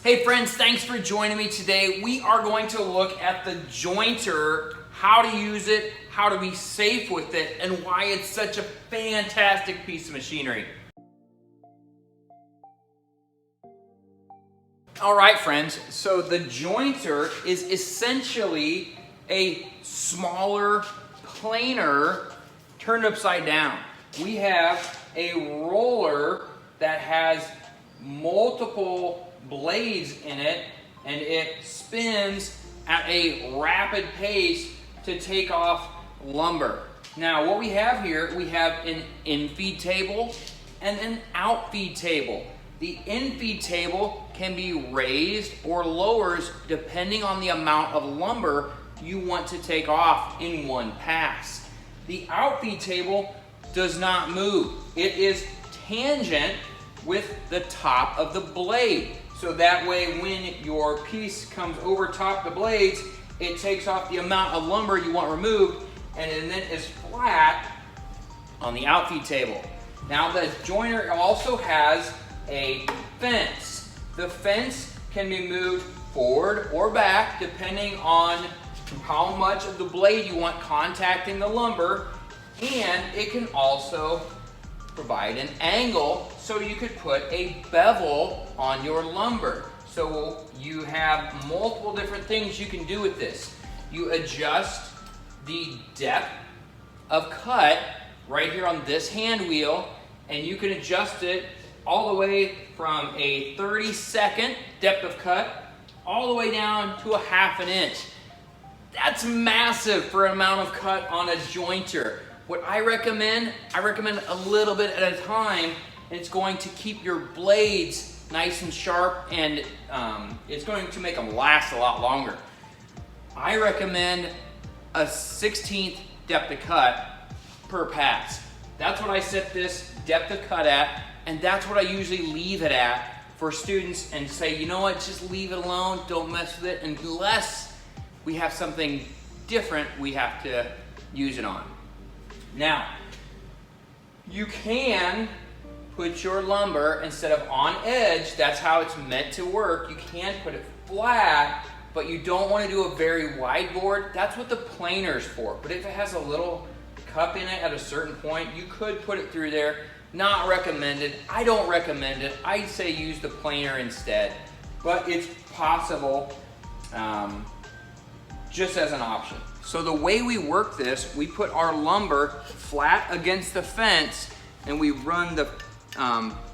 Hey friends, thanks for joining me today. We are going to look at the jointer, how to use it, how to be safe with it, and why it's such a fantastic piece of machinery. All right, friends, so the jointer is essentially a smaller planer turned upside down. We have a roller that has multiple blades in it, and it spins at a rapid pace to take off lumber. Now what we have here, we have an in-feed table and an out-feed table. The in-feed table can be raised or lowers depending on the amount of lumber you want to take off in one pass. The out-feed table does not move. It is tangent with the top of the blade. So that way when your piece comes over top the blades, it takes off the amount of lumber you want removed and then is flat on the outfeed table. Now the jointer also has a fence. The fence can be moved forward or back depending on how much of the blade you want contacting the lumber, and it can also provide an angle so you could put a bevel on your lumber. So you have multiple different things you can do with this. You adjust the depth of cut right here on this hand wheel, and you can adjust it all the way from a 30-second depth of cut all the way down to a ½ inch. That's massive for an amount of cut on a jointer. What I recommend a little bit at a time, and it's going to keep your blades nice and sharp, and it's going to make them last a lot longer. I recommend a 1/16 depth of cut per pass. That's what I set this depth of cut at, and that's what I usually leave it at for students and say, you know what, just leave it alone, don't mess with it unless we have something different we have to use it on. Now, you can put your lumber, instead of on edge, that's how it's meant to work, you can put it flat, but you don't want to do a very wide board. That's what the planer's for. But if it has a little cup in it at a certain point, you could put it through there. Not recommended. I don't recommend it. I'd say use the planer instead, but it's possible just as an option. So the way we work this, we put our lumber flat against the fence, and we run the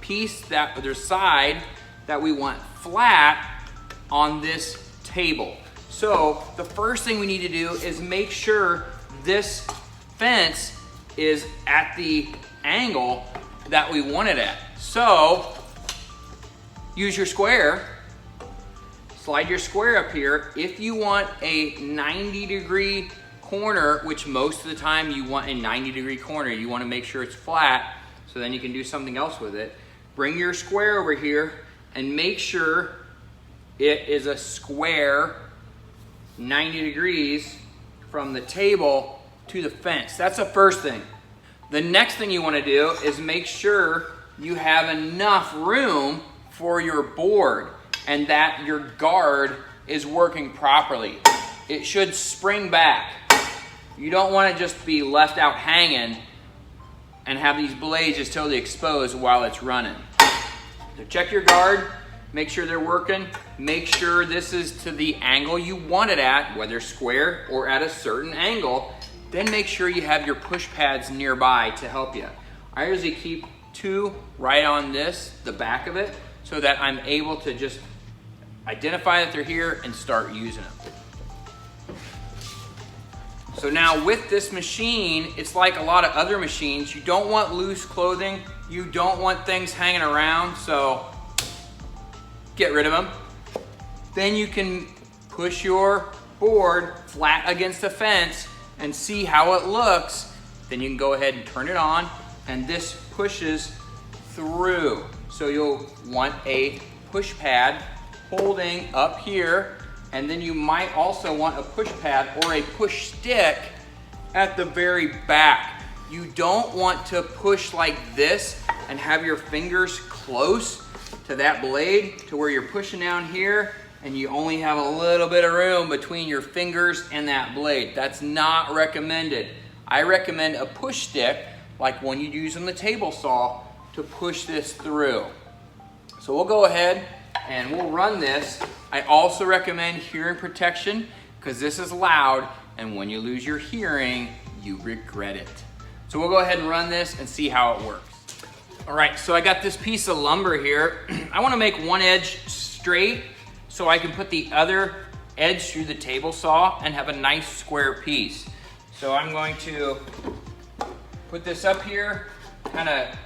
piece that their side that we want flat on this table. So the first thing we need to do is make sure this fence is at the angle that we want it at. So use your square. Slide your square up here. If you want a 90-degree corner, which most of the time you want a 90-degree corner, you want to make sure it's flat, so then you can do something else with it. Bring your square over here and make sure it is a square 90 degrees from the table to the fence. That's the first thing. The next thing you want to do is make sure you have enough room for your board and that your guard is working properly. It should spring back. You don't want to just be left out hanging and have these blades just totally exposed while it's running. So check your guard, make sure they're working, make sure this is to the angle you want it at, whether square or at a certain angle. Then make sure you have your push pads nearby to help you. I usually keep 2 right on this, the back of it, so that I'm able to just identify that they're here and start using them. So now with this machine, it's like a lot of other machines. You don't want loose clothing. You don't want things hanging around, so get rid of them. Then you can push your board flat against the fence and see how it looks. Then you can go ahead and turn it on, and this pushes through. So you'll want a push pad holding up here, and then you might also want a push pad or a push stick at the very back. You don't want to push like this and have your fingers close to that blade to where you're pushing down here and you only have a little bit of room between your fingers and that blade. That's not recommended. I recommend a push stick like one you'd use on the table saw to push this through. So we'll go ahead and we'll run this. I also recommend hearing protection because this is loud, and when you lose your hearing, you regret it. So we'll go ahead and run this and see how it works. All right, so I got this piece of lumber here. I want to make one edge straight so I can put the other edge through the table saw and have a nice square piece. So I'm going to put this up here, kind of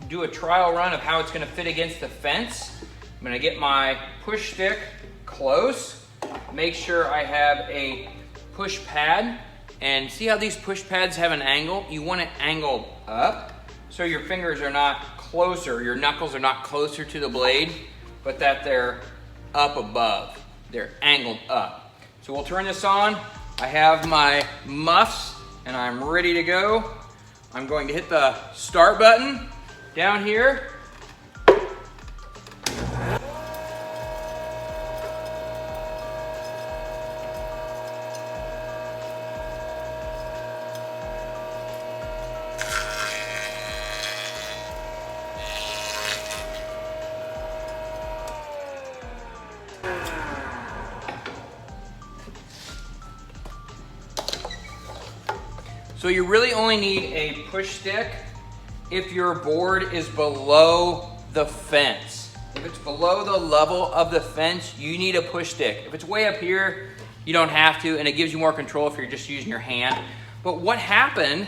do a trial run of how it's going to fit against the fence. I'm going to get my push stick close, make sure I have a push pad, and see how these push pads have an angle? You want it angled up so your fingers are not closer, your knuckles are not closer to the blade, but that they're up above. They're angled up. So we'll turn this on. I have my muffs and I'm ready to go. I'm going to hit the start button down here. So you really only need a push stick if your board is below the fence. If it's below the level of the fence, you need a push stick. If it's way up here, you don't have to, and it gives you more control if you're just using your hand. But what happened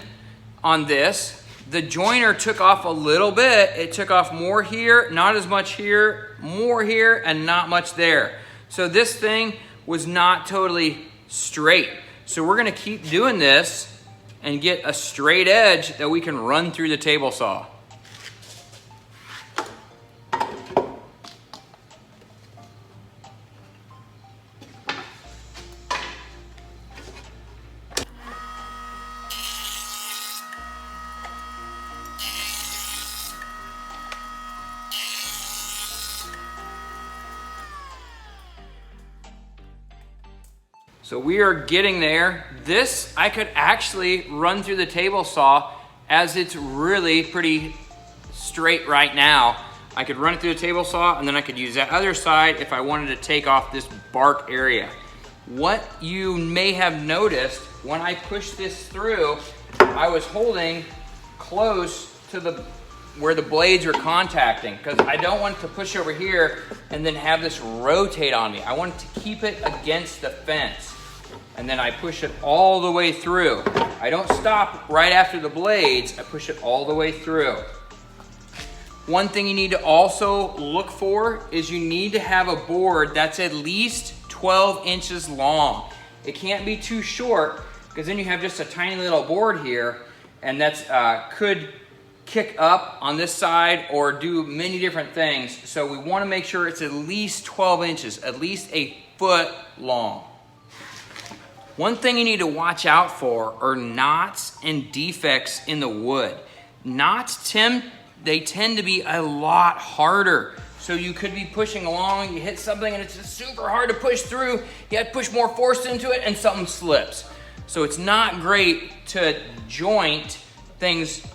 on this, the joiner took off a little bit. It took off more here, not as much here, more here, and not much there. So this thing was not totally straight. So we're gonna keep doing this and get a straight edge that we can run through the table saw. So we are getting there. This I could actually run through the table saw as it's really pretty straight right now. I could run it through the table saw and then I could use that other side if I wanted to take off this bark area. What you may have noticed when I pushed this through, I was holding close to where the blades are contacting because I don't want to push over here and then have this rotate on me. I want to keep it against the fence. And then I push it all the way through. I don't stop right after the blades, I push it all the way through. One thing you need to also look for is you need to have a board that's at least 12 inches long. It can't be too short because then you have just a tiny little board here and that's could kick up on this side or do many different things. So we want to make sure it's at least 12 inches, at least a foot long. One thing you need to watch out for are knots and defects in the wood. Knots, they tend to be a lot harder. So you could be pushing along, you hit something and it's just super hard to push through. You have to push more force into it and something slips. So it's not great to joint things,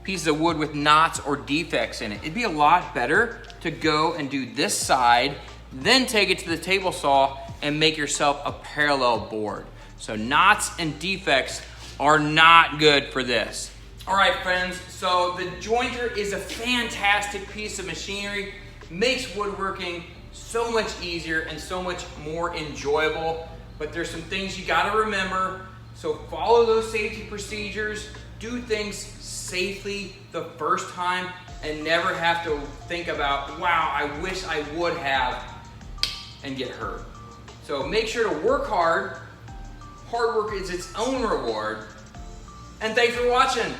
pieces of wood with knots or defects in it. It'd be a lot better to go and do this side, then take it to the table saw and make yourself a parallel board. So knots and defects are not good for this. All right, friends, so the jointer is a fantastic piece of machinery, makes woodworking so much easier and so much more enjoyable, but there's some things you gotta remember. So follow those safety procedures, do things safely the first time, and never have to think about, wow, I wish I would have, and get hurt. So make sure to work hard. Hard work is its own reward. And thanks for watching.